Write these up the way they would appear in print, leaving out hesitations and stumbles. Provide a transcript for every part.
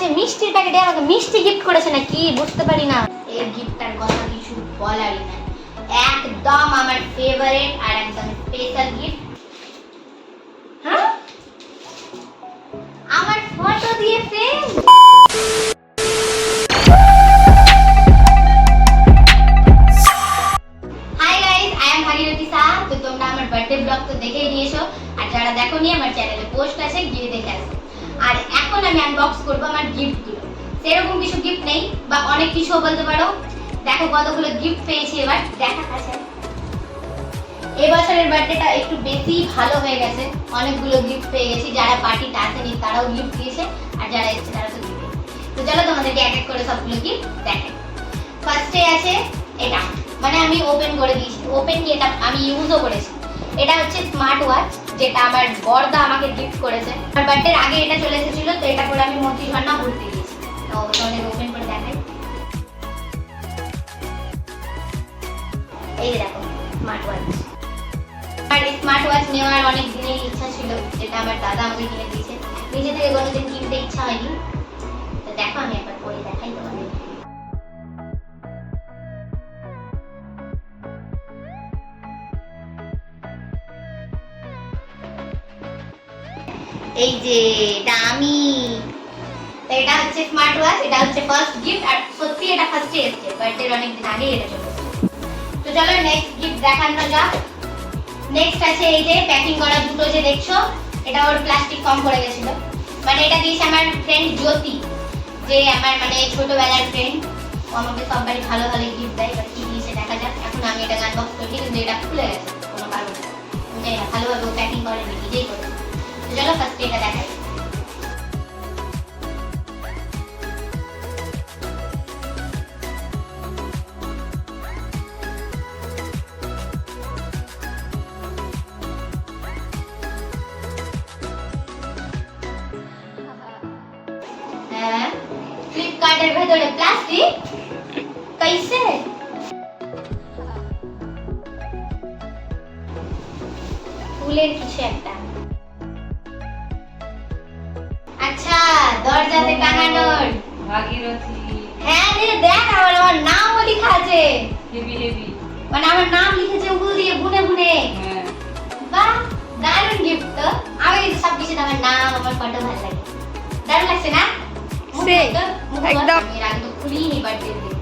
আছে মিষ্টির প্যাকেটে আমাকে মিষ্টি গিফট করেছে না কি বুঝতে পারি না। এই গিফটটার কথা কিছু বলারই নাই, একদম আমার ফেভারিট আর একদম স্পেশাল গিফট। হ্যাঁ, আমার ফটো দিয়ে frame. Hi guys, I am Bhagirathi Shah. তো তোমরা আমার বার্থডে ব্লগ তো দেখেই নিয়েছো, আর যারা দেখোনি আমার চ্যানেলে পোস্ট আছে, গিয়ে দেখে আসো। আর এখন আমি আনবক্স করব আমার গিফটগুলো। সেরকম কিছু গিফট নেই, বা অনেক কিছু বলতে পারো। দেখো কতগুলো গিফট পেয়েছি, এবার দেখা আছে। এই বছরের বার্থডেটা একটু বেশি ভালো হয়ে গেছে, অনেকগুলো গিফট পেয়ে গেছি। যারা পার্টিতে আসেনি তারাও গিফট দিয়েছে, আর যারা এসেছে তারা তো দিবে। তো চলো তোমাদেরকে এক এক করে সবগুলো গিফট দেখাই। ফার্স্টে আছে এটা, মানে আমি ওপেন করে দিয়েছি, ওপেন কি এটা আমি ইউজও করেছি। এটা হচ্ছে স্মার্ট ওয়াচ, যেটা আমার বড়দা আমাকে গিফট করেছে। আমার বার্থডের আগে এটা চলে এসেছিল, তো এটা করে আমি মতি ঝর্ণা ঘুরতে গিয়েছি। তো তোমাদের ওপেন করে দেখাই। এই দেখো স্মার্ট ওয়াচ। আর স্মার্ট ওয়াচ নেওয়ার অনেক দিনের ইচ্ছা ছিল, যেটা আমার দাদা আমাকে কিনে দিয়েছে। নিজে থেকে কোনোদিন কিনতে ইচ্ছা হয়নি। তো দেখো আমি একবার পরে দেখাই তোমাদের। এই যে দামি, তো এটা হচ্ছে স্মার্ট ওয়াচ। এটা হচ্ছে ফার্স্ট গিফট, আর সত্যি এটা ফার্স্টে এসেছে, বার্থডের অনেক দিন আগে এটা চলে এসেছে। তো চলো নেক্সট গিফট দেখানো যাক। নেক্সট আছে এই যে প্যাকিং করা দুটো যে দেখছো, এটা ওর প্লাস্টিক কম পড়ে গেছিল। মানে এটা দিয়েছে আমার ফ্রেন্ড জ্যোতি, যে আমার মানে ছোটবেলার ফ্রেন্ড। ও আমাকে সববারই ভালো ভালো গিফট দেয়। এবার কি দিয়েছে দেখা যাক। এখন আমি এটা আনবক্স করছি, কিন্তু এটা খুলে গেছে কোনো কারণে। জানি না ভালোভাবে ও প্যাকিং করেনি, নিজেই করেছে। তো চলো ফার্স্টে এটা দেখাই। फ्लिपकार्टेर ভেতরে প্লাস্টিক कैसे ফুলের কিছু একটা। আচ্ছা, দরজাতে টাঙানোর ভাগীরথী। হ্যাঁ রে, দেখ আমার নামও লেখা আছে। হেভি হেভি, মানে আমার নাম লিখেছে উগুল দিয়ে বুনে বুনে। হ্যাঁ বাহ, দারুণ গিফট তো। আমি কিন্তু সব কিছু আমার নাম, আমার ফটো ভালো লাগে। দারুণ লাগছে না? একদম। এর আগে তো খুলিনি বার্থডে দিন।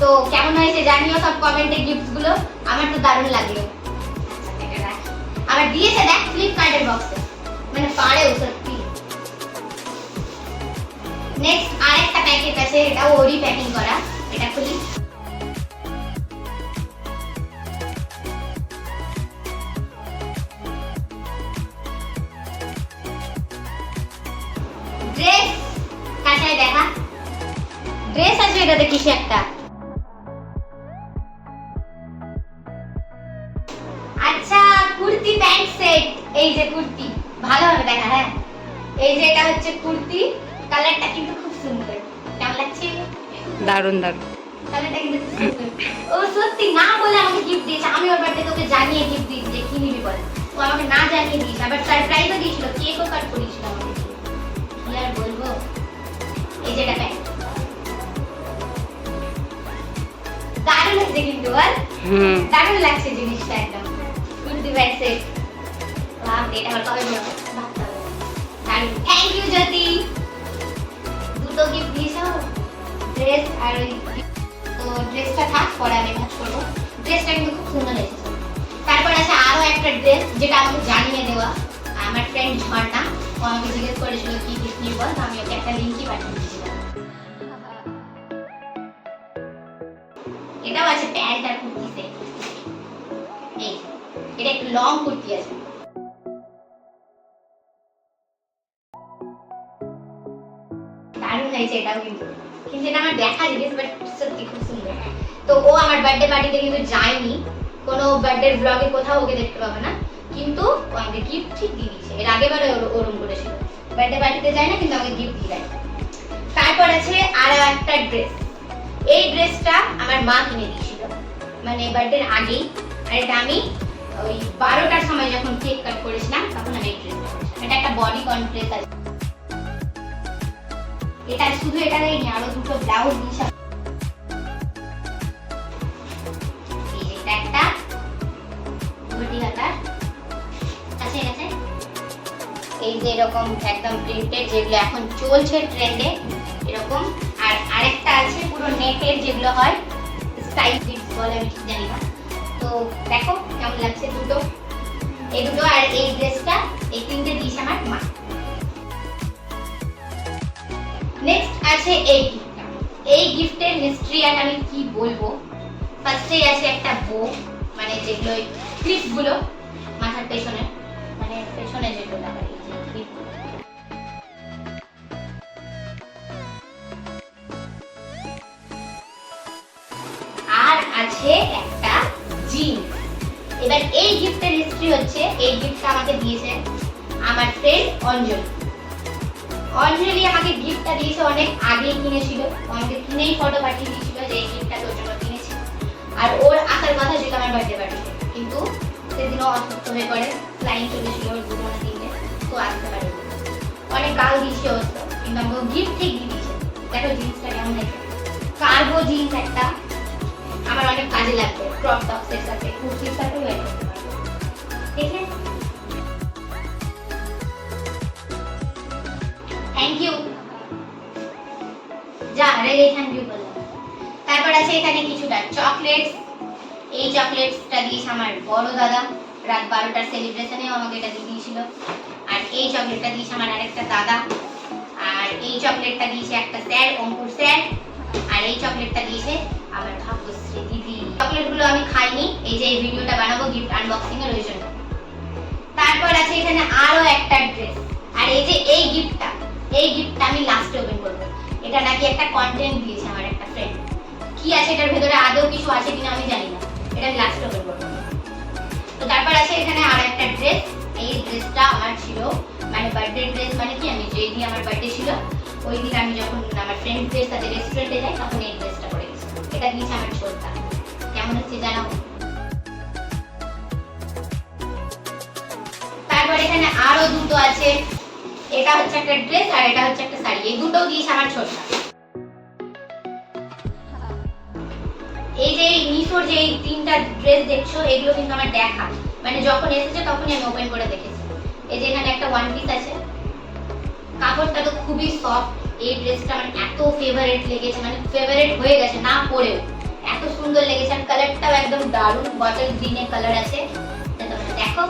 তো কেমন হয়েছে জানিও সব কমেন্টে গিফটস গুলো। আমার তো দারুণ লাগলো। আচ্ছা এটা রাখ। আবার দিয়েছে দেখ ফ্লিপকার্টের বক্সে, মানে পারেও সত্যি। নেক্সট আরেকটা প্যাকেট আছে, এটাও ওরই প্যাকিং করা। এটা খুলি। ড্রেস কাছায় দেখা, ড্রেস আছে এটাতে কিছু একটা। আচ্ছা, কুর্তি প্যান্ট সেট। এই যে কুর্তি, ভালোভাবে দেখা। হ্যাঁ, এই যে এটা হচ্ছে কুর্তি। কালারটা কিন্তু খুব সুন্দর। কেমন লাগছে? দারুণ দারুণ। কালারটা কিন্তু খুব সুন্দর। ও সত্যি না বলে আমাকে গিফট দিয়েছে। আমি ওর বার্থডে তোকে জানিয়ে গিফট দিয়েছি যে কি নিবি বল। ও আমাকে না জানিয়ে দিয়েছে, আবার সারপ্রাইজও দিয়েছিল, কেকও কাট করেছিল আমাকে। কি আর বলবো। এই যে এটা প্যান্ট, দারুণ লাগছে কিন্তু বল। দারুণ লাগছে জিনিসটা একদম। Kurti pant set. বাহ, এটা আমার কবে বলবো ভাবতে হবে। দারুণ, থ্যাংক ইউ জ্যোতি। দুটো গিফট দিয়েছো, ড্রেস আর ওই। তো ড্রেসটা থাক, পরে আমি ভাঁজ করবো। ড্রেসটা কিন্তু খুব সুন্দর হয়েছে। তারপর আছে আরো একটা ড্রেস, যেটা আমাকে জানিয়ে দেওয়া আমার ফ্রেন্ড ঝর্ণা। ও আমাকে জিজ্ঞেস করেছিল কি গিফট নিব, তো আমি ওকে একটা লিংকই পাঠিয়ে দিয়েছিলাম। এটাও আছে প্যান্ট আর কুর্তি সেট। এই এটা একটু লং কুর্তি আছে। দারুণ হয়েছে এটাও কিন্তু, কিন্তু এটা আমার দেখা জিনিস, বাট সত্যি খুব সুন্দর। তো ও আমার বার্থডে পার্টিতে কিন্তু যায়নি, কোনো বার্থডে ব্লগে কোথাও ওকে দেখতে পাবে না, কিন্তু ও আমাকে গিফট ঠিক দিয়ে দিয়েছে। এর আগেবারে ওরম করেছিল, বার্থডে পার্টিতে যায় না কিন্তু আমাকে গিফট দিয়ে দেয়। তারপর আছে আরো একটা ড্রেস। এই ড্রেসটা আমার মা কিনে দিয়েছিল, মানে বার্থডের আগেই। আর এটা আমি ওই 12টার সময় যখন কেক কাট করেছিলাম তখন আমি এই ড্রেসটা, এটা একটা বডি কন ড্রেস আছে। এটা শুধু এটা দেয়নি, আরো দুটো ব্লাউজ দিয়েছে। এই যে এটা একটা ঘটি হাতার আছে আছে। এই যে এরকম একদম প্রিন্টেড যেগুলো এখন চলছে ট্রেন্ডে এরকম। আর আরেকটা আছে পুরো নেটের যেগুলো হয় স্টাইল জিন্স বলে, আমি ঠিক জানি না। তো দেখো কেমন লাগছে দুটো, এই দুটো আর এই ড্রেসটা, এই তিনটে দিয়েছে আমার মা। নেক্সট আছে এই গিফটটা। এই গিফটের হিস্ট্রি আর আমি কি বলবো। ফার্স্টেই আছে একটা বো, মানে যেগুলো ক্লিপ গুলো মাথার পেছনে, মানে পেছনে যেগুলো লাগাই এই যে ক্লিপ। আর আছে একটা জিন্স। এবার এই গিফটের হিস্ট্রি হচ্ছে, এই গিফটটা আমাকে দিয়েছে আমার ফ্রেন্ড অঞ্জলি। অঞ্জলি আমাকে গিফটটা দিয়েছে অনেক আগেই কিনেছিল, আমাকে কিনেই ফটো পাঠিয়ে দিয়েছিল যে এই গিফটটা তোর জন্য কিনেছি। আর ওর আসার কথা ছিল আমার বার্থডে পার্টিতে, কিন্তু সেদিনও অসুস্থ হয়ে পড়ে, ফ্লাইং চলেছিল ওর 2 না 3 দিন, তো আসতে পারেনি। অনেক গাল দিয়েছে ওর, কিন্তু আমাকে গিফট ঠিক দিয়ে দিয়েছে। দেখো জিন্সটা কেমন দেখে, কার্গো জিন্স একটা, আমার অনেক কাজে লাগবে ক্রপ টপসের সাথে, কুর্তির সাথে ওয়েট করতে পারবো। ঠিক আছে, থ্যাংক ইউ। যা রেগে থ্যাংক ইউ বললাম। তারপর আছে এখানে কিছুটা চকলেটস। এই চকলেটসটা দিয়েছে আমার বড় দাদা, রাত 12টার সেলিব্রেশনে আমাকে এটা দিয়ে দিয়েছিল। আর এই চকলেটটা দিয়েছে আমার আরেকটা দাদা। আর এই চকলেটটা দিয়েছে একটা স্যার, অঙ্কুর স্যার। আর এই চকলেটটা দিয়েছে আমার ভাগ্যশ্রী দিদি। চকলেটগুলো আমি খাইনি, এই যে এই ভিডিওটা বানাবো গিফট আনবক্সিং এর ওই জন্য। তারপর আছে এখানে আরো একটা ড্রেস। আর এই যে এই গিফটটা, এই গিফটটা আমি লাস্টে ওপেন করব। এটা নাকি একটা কন্টেন্ট দিয়েছে আমার একটা ফ্রেন্ড, কি আছে এটার ভেতরে আদৌ কিছু আছে কিনা আমি জানি না, এটা আমি লাস্টে ওপেন করব। তো তারপর আছে এখানে আর একটা ড্রেস। এই ড্রেসটা আমার ছিল মানে বার্থডে ড্রেস, মানে কি আমি যেই দিন আমার বার্থডে ছিল ওই দিন আমি যখন আমার ফ্রেন্ডদের সাথে রেস্টুরেন্টে যাই তখন এই ড্রেসটা পরে গেছি। এটা দিয়েছে আমার ছোটটা, কেমন হচ্ছে জানাও। তারপর এখানে আরো দুটো আছে, এটা হচ্ছে একটা ড্রেস আর এটা হচ্ছে একটা শাড়ি, এই দুটোও দিয়েছে আমার ছোটটা। এই যে মিশোর যে এই তিনটা ড্রেস দেখছো এগুলো কিন্তু আমার দেখা, মানে যখন এসেছে তখনই আমি ওপেন করে দেখেছি। এই যে এখানে একটা ওয়ান পিস আছে, কাপড়টা তো খুবই সফট। এই ড্রেসটা আমার এত ফেভারিট লেগেছে, মানে ফেভারিট হয়ে গেছে না পরেও, এত সুন্দর লেগেছে। আর কালারটাও একদম দারুণ, বটল গ্রিনের কালার আছে। তোমরা দেখো,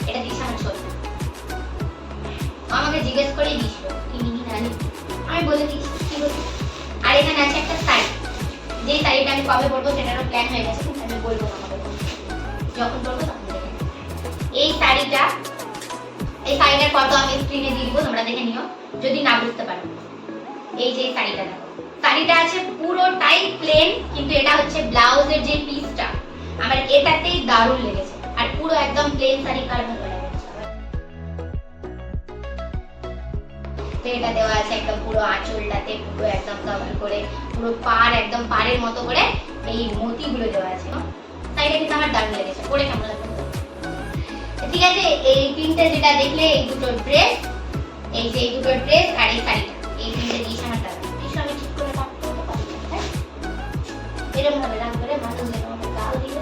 এটা দিয়েছে আমার ছোট, আমাকে জিজ্ঞেস করেই দিয়েছিল কি নিবি না নিবি, আমি বলে দিয়েছি কি বলছি। আর এখানে আছে একটা শাড়ি, যে শাড়িটা আমি কবে পরবো সেটারও প্ল্যান হয়ে গেছে, কিন্তু আমি বলবো না আমাকে, যখন পরবো তখন দেখে। এই শাড়িটার ফটো আমি স্ক্রিনে দিয়ে দিব, তোমরা দেখে নিও যদি না বুঝতে পারো। এই যে শাড়িটা দেখো, শাড়িটা আছে পুরোটাই প্লেন, কিন্তু এটা হচ্ছে ব্লাউজের যে পিসটা আমার এটাতেই দারুণ লেগেছে। আর পুরো একদম প্লেন শাড়ি কার ভালো লাগে। তো এটা দেওয়া আছে একদম পুরো আঁচলটাতে, পুরো একদম কভার করে, পুরো পাড় একদম পাড়ের মতো করে এই মতিগুলো দেওয়া আছে। শাড়িটা কিন্তু আমার দারুণ লেগেছে, পরে কেমন লাগবে। ঠিক আছে, এই তিনটে যেটা দেখলে এই দুটো ড্রেস, এই যে এই দুটো ড্রেস আর এই শাড়িটা, এই তিনটে দিয়েছে আমার দাদা। কিছু আমি ঠিক করে রাখতে পারি না, এরকম ভাবে রাখ করে মানুষ যেন আমার গাল দিবে।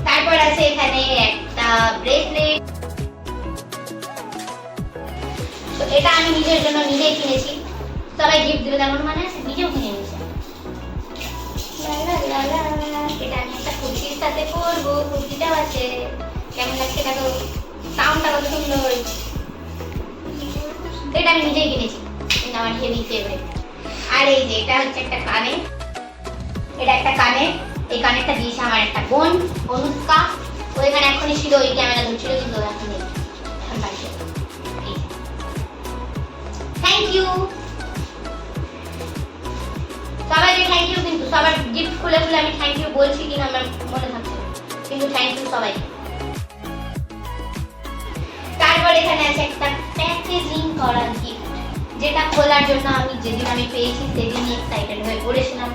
তারপর আছে এখানে একটা ব্রেসলেট, তো এটা আমি নিজের জন্য নিজেই কিনেছি, সবাই গিফট দিবে তেমন মানে আছে, নিজেও কিনে নিয়েছি। এটা আমি একটা কুর্তির সাথে পরবো, কুর্তিটাও আছে, কেমন লাগছে দেখো, সাউন্ডটা কত সুন্দর। এটা আমি নিজেই কিনেছি, কিন্তু আমার হেভি ফেভারিট। আর এই যে এটা হচ্ছে একটা কানে, এটা একটা কানে, এই কানেরটা দিয়েছে আমার একটা বোন অনুষ্কা, ও এখানে এখনই ছিল, ওই ক্যামেরা ধরছিল কিন্তু এখন নেই, এখন বাড়িতে। থ্যাংক ইউ সবাইকে, থ্যাংক ইউ। কিন্তু সবার গিফট খুলে খুলে আমি থ্যাংক ইউ বলছি কিনা আমার মনে থাকছে, কিন্তু থ্যাংক ইউ সবাই। তারপর এখানে আছে একটা প্যাকেজিং করা গিফট, যেটা খোলার জন্য আমি যেদিন আমি পেয়েছি সেদিনই এক্সাইটেড হয়ে পড়েছিলাম,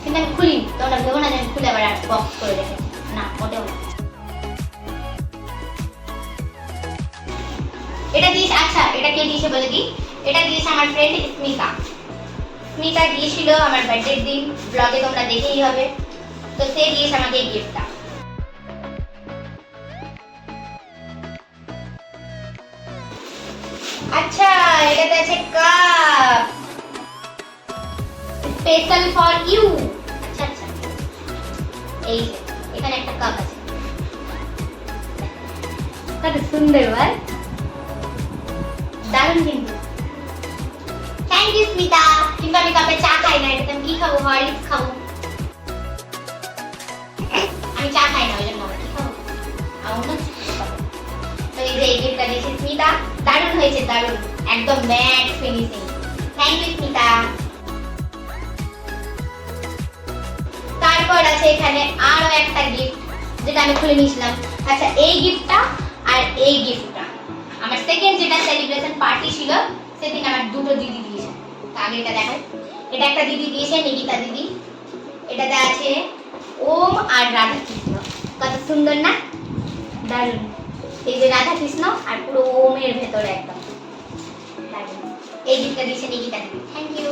কিন্তু আমি খুলিনি। তোমরা ভেবো না যে আমি খুলে আবার বক্স করে রেখেছি, না মোটেও না। এটা দিয়েছে, আচ্ছা এটা কে দিয়েছে বলে দিই, এটা দিয়েছে আমার ফ্রেন্ড স্মিতা। স্মিতা দিয়েছিল আমার বার্থডের দিন, ব্লগে তোমরা দেখেই হবে। তো সে দিয়েছে আমাকে এই গিফটটা। আচ্ছা, এটাতে আছে কাপ স্পেশাল ফর ইউ। আচ্ছা আচ্ছা, এই যে এখানে একটা কাপ আছে, কত সুন্দর বল, দারুণ কিন্তু। Thank you Smita. কিন্তু আমি কাপে চা খাই না, এটাতে আমি কি খাবো? হরলিক্স খাবো। আমি চা খাই না, ওই জন্য কি খাবো? আমার না খাবো। তো এই যে এই গিফটটা দিয়েছে স্মিতা, দারুণ হয়েছে, দারুণ, একদম matte finishing. Thank you Smita. তারপর আছে এখানে আরো একটা গিফট, যেটা আমি খুলে নিয়েছিলাম। আচ্ছা, এই গিফটটা আর এই গিফটটা আমার সেকেন্ড যেটা সেলিব্রেশন পার্টি ছিল, সেদিন আমার দুটো দিদি দিয়েছে। আগে এটা দেখাই, এটা একটা দিদি দিয়েছে, নিকিতা দিদি। এটাতে আছে ওম আর রাধা কৃষ্ণ, কত সুন্দর না, দারুণ। এই যে রাধা কৃষ্ণ আর পুরো ওমের ভেতরে একদম দারুণ। এই গিফটটা দিয়েছে নিকিতা দিদি। থ্যাংক ইউ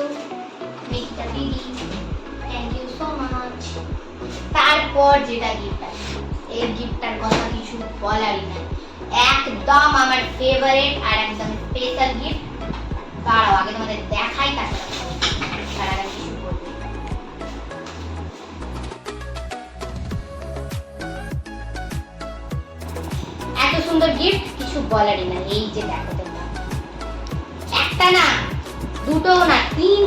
নিকিতা দিদি, থ্যাংক ইউ সো মাচ। তারপর যেটা গিফট আছে, এই গিফটটার কথা কিছু বলারই না, একদম আমার ফেভারিট আর একদম স্পেশাল গিফট। তারাও আগে তোমাদের দেখাই, তারপর কিছু বলবো। এত সুন্দর গিফট, কিছু বলারই না। এই যে দেখো তোমরা, একটা না, দুটোও না,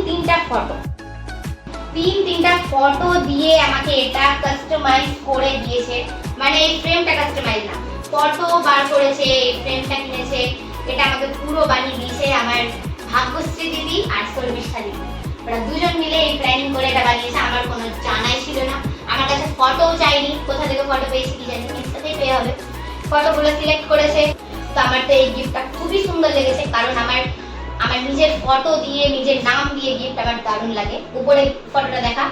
তিনটা ফটো, তিনটা ফটো দিয়ে আমাকে এটা কাস্টমাইজ করে দিয়েছে। মানে এই ফ্রেমটা কাস্টমাইজ না, ফটো বার করেছে, এই ফ্রেমটা কিনেছে, এটা আমাকে পুরো বানিয়ে দিয়েছে আমার ভাগ্যশ্রী দিদি আর শর্মিষ্ঠা দিদি। ওরা দুজন মিলে এই প্ল্যানিং করে এটা বানিয়েছে, আমার কোনো জানাই ছিল না। আমার কাছে ফটোও চাইনি, কোথা থেকে ফটো পেয়েছি কি জানি, ইনস্টাতেই পেয়ে হবে। ফটোগুলো সিলেক্ট করেছে। তো আমার তো এই গিফটটা খুবই সুন্দর লেগেছে, কারণ আমার নিজের ফটো দিয়ে, নিজের নাম দিয়ে গিফট আমার দারুণ লাগে। উপরে ফটোটা দেখা,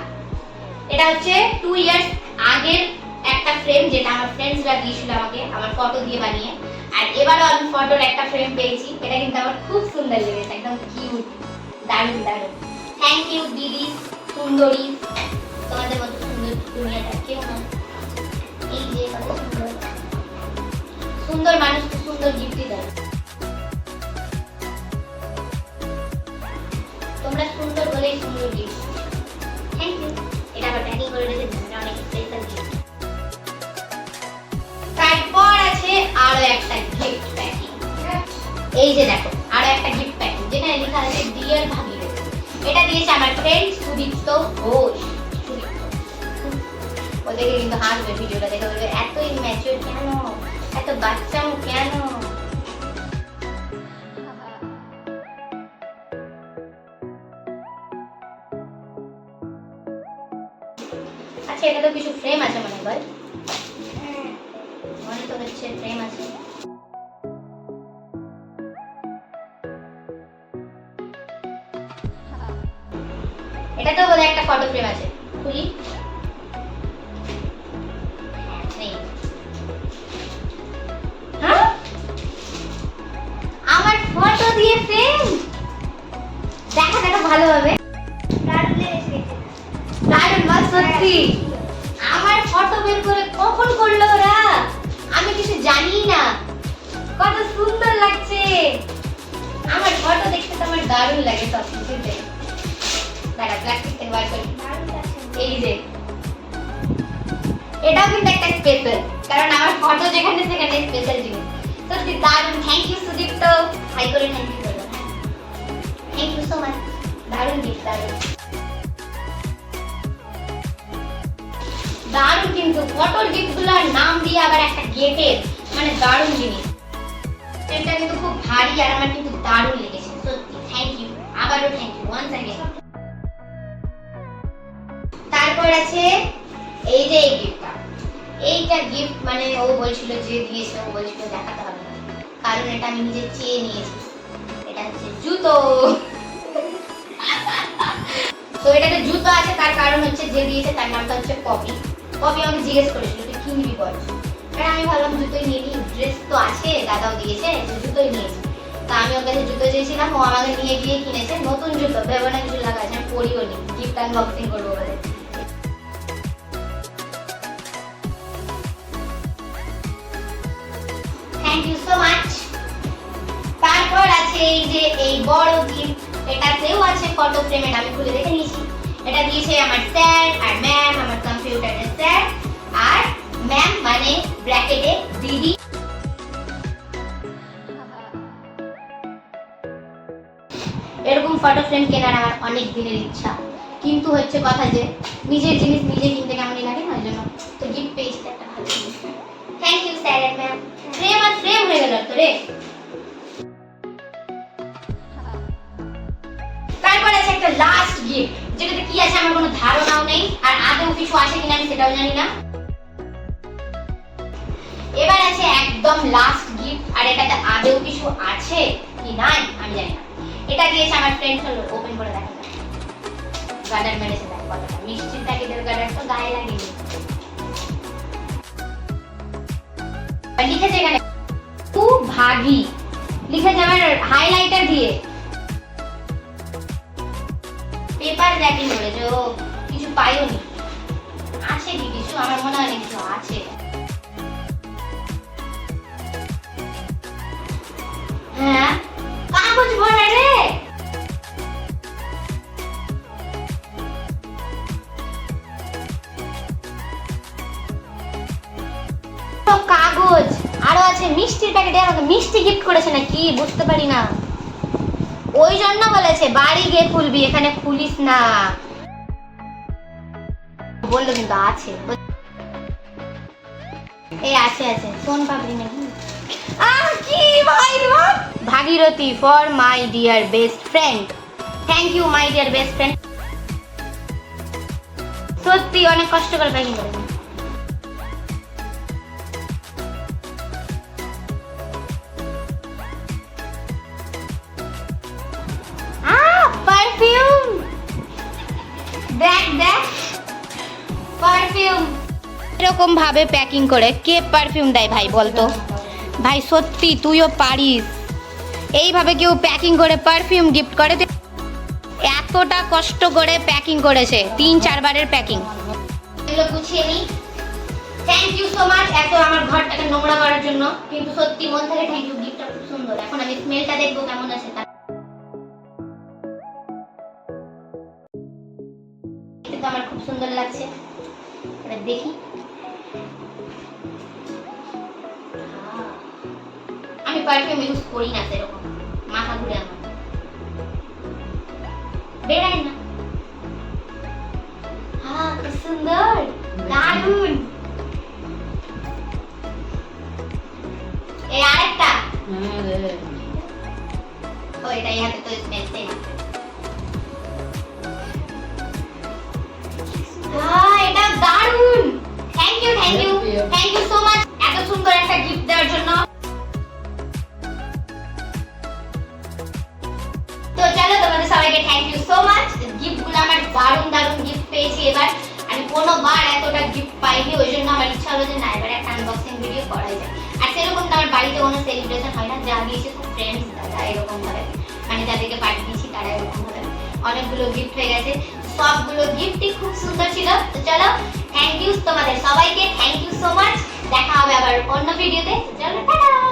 এটা হচ্ছে 2 ইয়ার্স আগের একটা ফ্রেম, যেটা আমার ফ্রেন্ডসরা দিয়েছিল আমাকে আমার ফটো দিয়ে বানিয়ে। আর এবারও আমি ফটোর একটা ফ্রেম পেয়েছি, এটা কিন্তু আমার খুব সুন্দর লেগেছে, একদম কিউট, দারুণ দারুণ। থ্যাংক ইউ দিদি সুন্দরী, তোমাদের মতো সুন্দর দুনিয়াটা কেউ না। এই যে কত সুন্দর সুন্দর মানুষ, খুব সুন্দর গিফটই দেয়। তোমরা সুন্দর বলেই সুন্দর গিফট। Thank you. এটা আবার প্যাকিং করে রেখেছি, এটা অনেক স্পেশাল গিফট। তারপর আছে আরো একটা গিফট প্যাকিং। এই যে দেখো, আরো একটা গিফট প্যাকিং, যেখানে লেখা আছে ডিয়ার ভাগীরথী। এটা দিয়েছে আমার ফ্রেন্ড সুদীপ্ত ঘোষ। ও দেখে কিন্তু হাসবে, ভিডিওটা দেখে বলবে এত ইম্যাচিউর কেন, এত বাচ্চাও কেন। আচ্ছা, এটা তো কিছু ফ্রেম আছে মনে হয়, মনে তো হচ্ছে ফ্রেম আছে। এটা তো বোধহয় একটা ফটো ফ্রেম আছে, খুলি। আমার ফটো দিয়ে ফ্রেম, দেখা দেখা ভালো হবে, দারুণ মাস সত্যি। আমার ফটো বের করে কখন করলো ওরা, আমি কিছু জানি না, কত সুন্দর লাগছে। আমার ফটো দেখতে তো আমার দারুণ লাগে সব কিছুতে। দাঁড়া, প্লাস্টিক থেকে বার করি। এই যে এটাও কিন্তু একটা স্পেশাল, কারণ আমার ফটো যেখানে সেখানে স্পেশাল জিনিস। সত্যি দারুণ। থ্যাংক ইউ সুদীপ্ত, হাই করে থ্যাংক ইউ করো। থ্যাংক ইউ সো মাচ, দারুণ গিফট, দারুণ দারুণ। কিন্তু ফটোর গিফটগুলোর নাম দিয়ে আবার একটা গেটের, মানে দারুণ জিনিস। এটা কিন্তু খুব ভারী আর আমার কিন্তু দারুণ লেগেছে সত্যি। থ্যাংক ইউ, আবারও থ্যাংক ইউ ওয়ান্স अगेन। তারপর আছে এই যে এই গিফটটা। এইটা গিফট মানে ও বলছিল যে দিয়েছে, ও বলছিল দেখাতে হবে না, কারণ এটা আমি নিজে চেয়ে নিয়েছি। এটা হচ্ছে জুতো। তো এটাতে জুতো আছে, তার কারণ হচ্ছে যে দিয়েছে তার নামটা হচ্ছে পপি। পপি আমাকে জিজ্ঞেস করেছিল তুই কি নিবি বল, আর আমি ভাবলাম জুতোই নিয়ে নিই, ড্রেস তো আছে, দাদাও দিয়েছে, জুতোই নিয়েছি। তা আমি ওর কাছে জুতো চেয়েছিলাম, ও আমাকে নিয়ে গিয়ে কিনেছে নতুন জুতো, ভেবো না কিছু লাগা আছে, পরিও নি, গিফট আনবক্সিং করবো বলে। Thank you so much. তারপর আছে এই যে এই বড় গিফট, এটাতেও আছে ফটো ফ্রেম, আমি খুলে দেখে নিয়েছি। এটা দিয়েছে আমার স্যার আর ম্যাম, আমার কম্পিউটারের স্যার আর ম্যাম মানে ব্র্যাকেটে দিদি। এরকম ফটো ফ্রেম কেনার আমার অনেক দিনের ইচ্ছা, কিন্তু হচ্ছে কথা যে নিজের জিনিস নিজে কিনতে কেমনই লাগে না, ওই জন্য তো গিফট পেয়েছি একটা ভালো জিনিস। Thank you sir and ma'am. Frame আর ফ্রেম হয়ে গেল তো রে। তারপর আছে একটা লাস্ট গিফট, যেটাতে কি আছে আমার কোনো ধারণাও নেই, আর আদৌ কিছু আছে কিনা আমি সেটাও জানি না। এবার আছে একদম লাস্ট গিফট, আর এটাতে আদৌ কিছু আছে কি নাই আমি জানি না। এটা দিয়েছে আমার ফ্রেন্ড, হলো ওপেন করে দেখা যাক। গার্ডার মেরেছে, দেখ কতটা মিষ্টি প্যাকেটের গার্ডার তো গায়ে লাগেনি। লিখেছে এখানে টু ভাগি, লিখেছে আমার হাইলাইটার দিয়ে, পেপার র্যাপিং করেছে। ও কিছু পাইওনি, আছে কি কিছু? আমার মনে হয় না কিছু আছে। হ্যাঁ কাগজ ভরা রে, কাগজ আরো আছে মিষ্টির প্যাকেটে। আমাকে মিষ্টি গিফট করেছে না কি বুঝতে পারি না, ওই জন্য বলেছে বাড়ি গিয়ে খুলবি, এখানে খুলিস না বললো, কিন্তু আছে। এই আছে আছে সোন পাপড়ি নাকি কি ভাই রে Bhagirathi for my dear best friend. Thank you my dear best friend, সত্যি অনেক কষ্ট করে প্যাকিং করেছেন। পারফিউম, দেখ দেখ পারফিউম। এরকম ভাবে প্যাকিং করে কে পারফিউম দেয় ভাই বলতো? ভাই সত্যি তুইও পারিস, এইভাবে কেউ প্যাকিং করে পারফিউম গিফট করে? এতটা কষ্ট করে প্যাকিং করেছে, 3-4 বারের প্যাকিং। এগুলো গুছিয়ে নি। থ্যাংক ইউ সো মাচ এত আমার ঘরটাকে নোংরা করার জন্য, কিন্তু সত্যি মন থেকে থ্যাংক ইউ, গিফটটা খুব সুন্দর। এখন আমি স্মেলটা দেখবো কেমন আছে। এটা আমার খুব সুন্দর লাগছে, এটা দেখি। আমি পারফিউম ইউজ করি না সেরকম, মাথা ঘুরে আমার বেড়ায় না। হ্যাঁ খুব সুন্দর, দারুণ। এই আরেকটা, ও এটা ইয়াতে তো স্মেল সেম। হ্যাঁ এটা দারুণ, thank you thank you thank you so much এত সুন্দর একটা গিফট দেওয়ার জন্য। তো চলো তোমাদের সবাইকে থ্যাংক ইউ সো মাচ। গিফটগুলো আমার দারুণ দারুণ গিফট পেয়েছি এবার, আমি কোনোবার এতটা গিফট পাইনি, ওই জন্য আমার ইচ্ছা হলো যে না এবার একটা আনবক্সিং ভিডিও করাই যায়। আর সেরকম তো আমার বাড়িতে কোনো সেলিব্রেশন হয় না, যা দিয়েছে সব ফ্রেন্ডস দাদা এরকম ভাবে, মানে যাদেরকে পার্টি দিয়েছি তারা এরকম ভাবে। অনেকগুলো গিফট হয়ে গেছে, সবগুলো গিফটই খুব সুন্দর ছিল। তো চলো থ্যাংক ইউ তোমাদের সবাইকে, থ্যাংক ইউ সো মাচ। দেখা হবে আবার অন্য ভিডিওতে, চলো টাটা।